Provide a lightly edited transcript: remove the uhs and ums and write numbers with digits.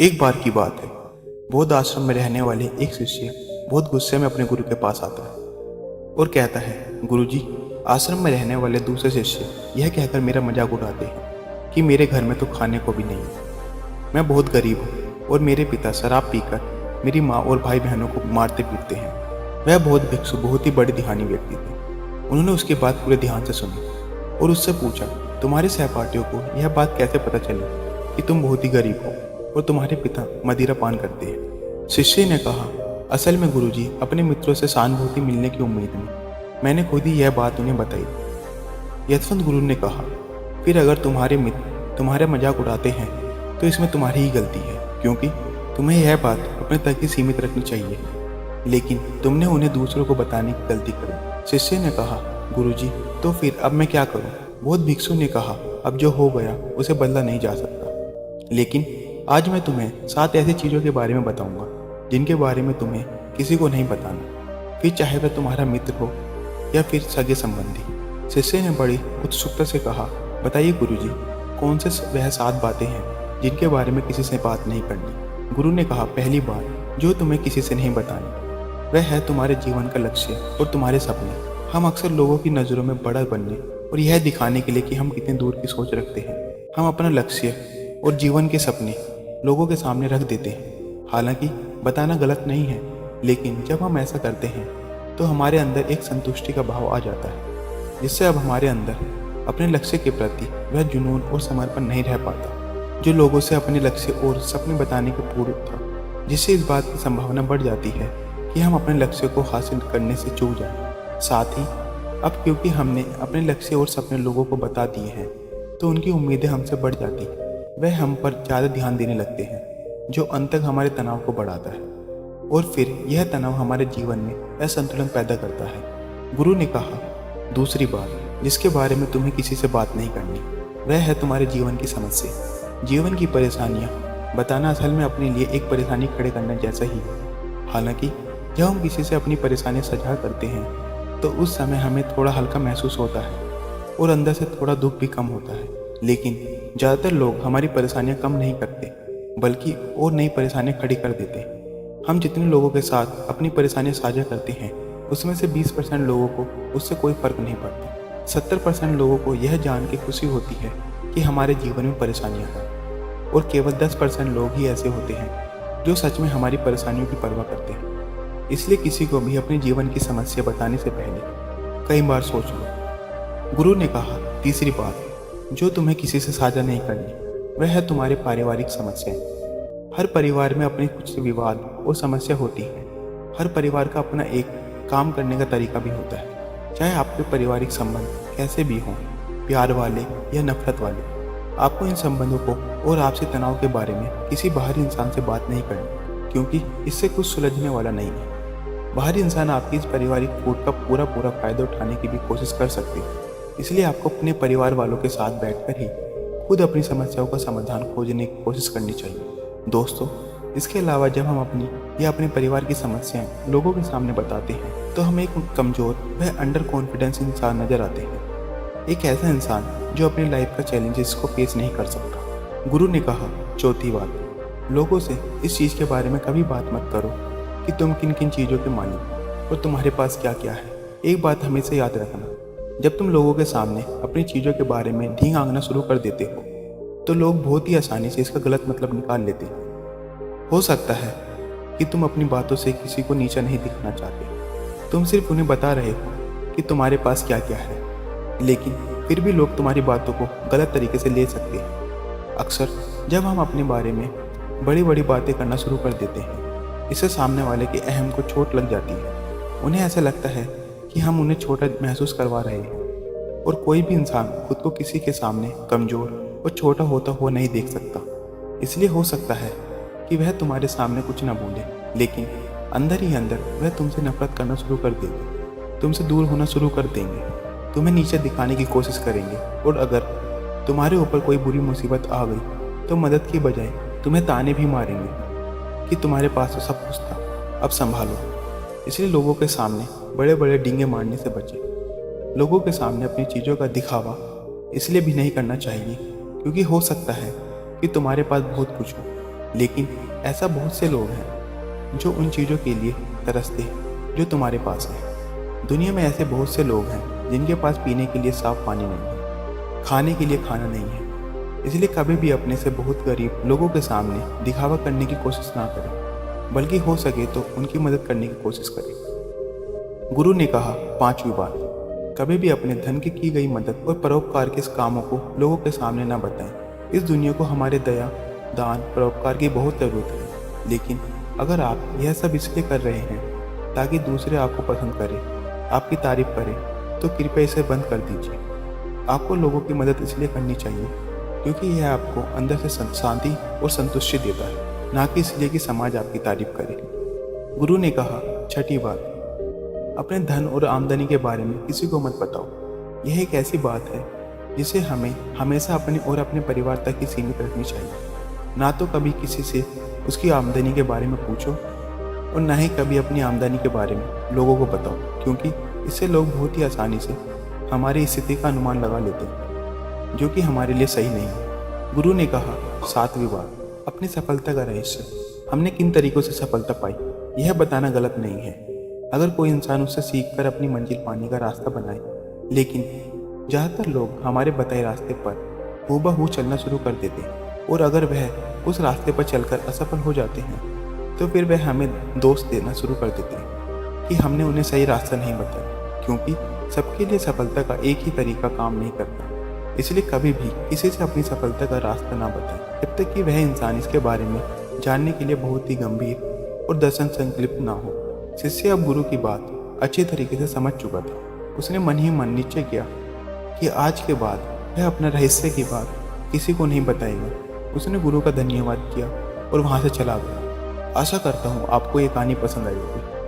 एक बार की बात है। बौद्ध आश्रम में रहने वाले एक शिष्य बहुत गुस्से में अपने गुरु के पास आता है और कहता है, गुरुजी, आश्रम में रहने वाले दूसरे शिष्य यह कहकर मेरा मजाक उड़ाते हैं कि मेरे घर में तो खाने को भी नहीं है। मैं बहुत गरीब हूँ और मेरे पिता शराब पीकर मेरी माँ और भाई बहनों को मारते पीटते हैं। वह बौद्ध भिक्षु बहुत ही बड़े ध्यानी व्यक्ति थे। उन्होंने उसकी बात पूरे ध्यान से सुनी और उससे पूछा, तुम्हारे सहपाठियों को यह बात कैसे पता चली कि तुम बहुत ही गरीब हो और तुम्हारे पिता मदिरा पान करते हैं? शिष्य ने कहा, असल में गुरुजी, अपने मित्रों से सहानुभूति मिलने की उम्मीद में मैंने खुद ही यह बात उन्हें बताई। यशवंत गुरु ने कहा, फिर अगर तुम्हारे मित्र तुम्हारा मजाक उड़ाते हैं तो इसमें तुम्हारी ही गलती है, क्योंकि तुम्हें यह बात अपने तक ही सीमित रखनी चाहिए, लेकिन तुमने उन्हें दूसरों को बताने की गलती करी। शिष्य ने कहा, गुरुजी, तो फिर अब मैं क्या करूं? बौद्ध भिक्षु ने कहा, अब जो हो गया उसे बदला नहीं जा सकता, लेकिन आज मैं तुम्हें 7 ऐसी चीज़ों के बारे में बताऊंगा जिनके बारे में तुम्हें किसी को नहीं बताना, फिर चाहे वह तुम्हारा मित्र हो या फिर सगे संबंधी। शिष्य ने बड़ी उत्सुकता से कहा, बताइए गुरुजी, कौन से वह 7 बातें हैं जिनके बारे में किसी से बात नहीं करनी? गुरु ने कहा, पहली बात जो तुम्हें किसी से नहीं बतानी वह है तुम्हारे जीवन का लक्ष्य और तुम्हारे सपने। हम अक्सर लोगों की नज़रों में बड़ा बनने और यह दिखाने के लिए कि हम कितने दूर की सोच रखते हैं, हम अपना लक्ष्य और जीवन के सपने लोगों के सामने रख देते हैं। हालांकि बताना गलत नहीं है, लेकिन जब हम ऐसा करते हैं तो हमारे अंदर एक संतुष्टि का भाव आ जाता है, जिससे अब हमारे अंदर अपने लक्ष्य के प्रति वह जुनून और समर्पण नहीं रह पाता जो लोगों से अपने लक्ष्य और सपने बताने के पूर्व था, जिससे इस बात की संभावना बढ़ जाती है कि हम अपने लक्ष्य को हासिल करने से चूक जाएं। साथ ही अब क्योंकि हमने अपने लक्ष्य और सपने लोगों को बता दिए हैं तो उनकी उम्मीदें हमसे बढ़ जाती हैं। वह हम पर ज़्यादा ध्यान देने लगते हैं, जो अंत तक हमारे तनाव को बढ़ाता है और फिर यह तनाव हमारे जीवन में असंतुलन पैदा करता है। गुरु ने कहा, दूसरी बात जिसके बारे में तुम्हें किसी से बात नहीं करनी वह है तुम्हारे जीवन की समस्या। जीवन की परेशानियाँ बताना असल में अपने लिए एक परेशानी खड़े करने जैसा ही है। हालांकि जब हम किसी से अपनी परेशानी साझा करते हैं तो उस समय हमें थोड़ा हल्का महसूस होता है और अंदर से थोड़ा दुख भी कम होता है, लेकिन ज़्यादातर लोग हमारी परेशानियां कम नहीं करते बल्कि और नई परेशानियां खड़ी कर देते हैं। हम जितने लोगों के साथ अपनी परेशानियां साझा करते हैं उसमें से 20% लोगों को उससे कोई फर्क नहीं पड़ता। 70% लोगों को यह जान के खुशी होती है कि हमारे जीवन में परेशानियां हैं और केवल 10% लोग ही ऐसे होते हैं जो सच में हमारी परेशानियों की परवाह करते हैं। इसलिए किसी को भी अपने जीवन की समस्या बताने से पहले कई बार सोच लो। गुरु ने कहा, तीसरी बात जो तुम्हें किसी से साझा नहीं करनी वह है तुम्हारे पारिवारिक समस्याएं। हर परिवार में अपने कुछ विवाद और समस्या होती है। हर परिवार का अपना एक काम करने का तरीका भी होता है, चाहे आपके पारिवारिक संबंध कैसे भी हों, प्यार वाले या नफरत वाले। आपको इन संबंधों को और आपसी तनाव के बारे में किसी बाहरी इंसान से बात नहीं करनी, क्योंकि इससे कुछ सुलझने वाला नहीं है। बाहरी इंसान आपकी इस पारिवारिक फूट का पूरा फायदा उठाने की भी कोशिश कर सकते हैं। इसलिए आपको अपने परिवार वालों के साथ बैठकर ही खुद अपनी समस्याओं का समाधान खोजने की कोशिश करनी चाहिए। दोस्तों, इसके अलावा जब हम अपनी या अपने परिवार की समस्याएं लोगों के सामने बताते हैं तो हम एक कमज़ोर व अंडर कॉन्फिडेंस इंसान नजर आते हैं, एक ऐसा इंसान जो अपनी लाइफ का चैलेंजेस को फेस नहीं कर सकता। गुरु ने कहा, चौथी बात, लोगों से इस चीज़ के बारे में कभी बात मत करो कि तुम किन किन चीज़ों के मालिक और तुम्हारे पास क्या क्या है। एक बात हमेशा याद रखना, जब तुम लोगों के सामने अपनी चीज़ों के बारे में ढींग आंकना शुरू कर देते हो तो लोग बहुत ही आसानी से इसका गलत मतलब निकाल लेते हैं। हो सकता है कि तुम अपनी बातों से किसी को नीचा नहीं दिखना चाहते, तुम सिर्फ उन्हें बता रहे हो कि तुम्हारे पास क्या क्या है, लेकिन फिर भी लोग तुम्हारी बातों को गलत तरीके से ले सकते हैं। अक्सर जब हम अपने बारे में बड़ी बड़ी बातें करना शुरू कर देते हैं, इससे सामने वाले के अहम को चोट लग जाती है। उन्हें ऐसा लगता है कि हम उन्हें छोटा महसूस करवा रहे हैं, और कोई भी इंसान खुद को किसी के सामने कमज़ोर और छोटा होता हुआ नहीं देख सकता। इसलिए हो सकता है कि वह तुम्हारे सामने कुछ ना बोले, लेकिन अंदर ही अंदर वह तुमसे नफरत करना शुरू कर देंगे, तुमसे दूर होना शुरू कर देंगे, तुम्हें नीचे दिखाने की कोशिश करेंगे, और अगर तुम्हारे ऊपर कोई बुरी मुसीबत आ गई तो मदद की बजाय तुम्हें ताने भी मारेंगे कि तुम्हारे पास तो सब कुछ था, अब संभालो। इसलिए लोगों के सामने बड़े बड़े डींगे मारने से बचें। लोगों के सामने अपनी चीज़ों का दिखावा इसलिए भी नहीं करना चाहिए क्योंकि हो सकता है कि तुम्हारे पास बहुत कुछ हो लेकिन ऐसा बहुत से लोग हैं जो उन चीज़ों के लिए तरसते हैं जो तुम्हारे पास है। दुनिया में ऐसे बहुत से लोग हैं जिनके पास पीने के लिए साफ पानी नहीं है, खाने के लिए खाना नहीं है। इसलिए कभी भी अपने से बहुत गरीब लोगों के सामने दिखावा करने की कोशिश ना करें, बल्कि हो सके तो उनकी मदद करने की कोशिश करें। गुरु ने कहा, पांचवी बात, कभी भी अपने धन की गई मदद और परोपकार के इस कामों को लोगों के सामने ना बताएं। इस दुनिया को हमारे दया, दान, परोपकार की बहुत ज़रूरत है, लेकिन अगर आप यह सब इसलिए कर रहे हैं ताकि दूसरे आपको पसंद करें, आपकी तारीफ करें, तो कृपया इसे बंद कर दीजिए। आपको लोगों की मदद इसलिए करनी चाहिए क्योंकि यह आपको अंदर से शांति और संतुष्टि देता है, ना कि इसलिए कि समाज आपकी तारीफ करे। गुरु ने कहा, छठी बात, अपने धन और आमदनी के बारे में किसी को मत बताओ। यह एक ऐसी बात है जिसे हमें हमेशा अपने और अपने परिवार तक ही सीमित रखनी चाहिए। ना तो कभी किसी से उसकी आमदनी के बारे में पूछो और ना ही कभी अपनी आमदनी के बारे में लोगों को बताओ, क्योंकि इससे लोग बहुत ही आसानी से हमारी स्थिति का अनुमान लगा लेते हैं, जो कि हमारे लिए सही नहीं है। गुरु ने कहा, सातवीं बात, अपनी सफलता का रहस्य। हमने किन तरीकों से सफलता पाई यह बताना गलत नहीं है। अगर कोई इंसान उससे सीखकर अपनी मंजिल पाने का रास्ता बनाए, लेकिन ज़्यादातर लोग हमारे बताए रास्ते पर हूबहू चलना शुरू कर देते हैं और अगर वह उस रास्ते पर चलकर असफल हो जाते हैं तो फिर वह हमें दोष देना शुरू कर देते हैं कि हमने उन्हें सही रास्ता नहीं बताया, क्योंकि सबके लिए सफलता का एक ही तरीका काम नहीं करता। इसलिए कभी भी किसी से अपनी सफलता का रास्ता ना बताएं जब तक कि वह इंसान इसके बारे में जानने के लिए बहुत ही गंभीर और दर्शन संकल्पित ना हो। शिष्य अब गुरु की बात अच्छी तरीके से समझ चुका था। उसने मन ही मन निश्चय किया कि आज के बाद वह अपना रहस्य की बात किसी को नहीं बताएगा। उसने गुरु का धन्यवाद किया और वहाँ से चला गया। आशा करता हूँ आपको ये कहानी पसंद आई होगी।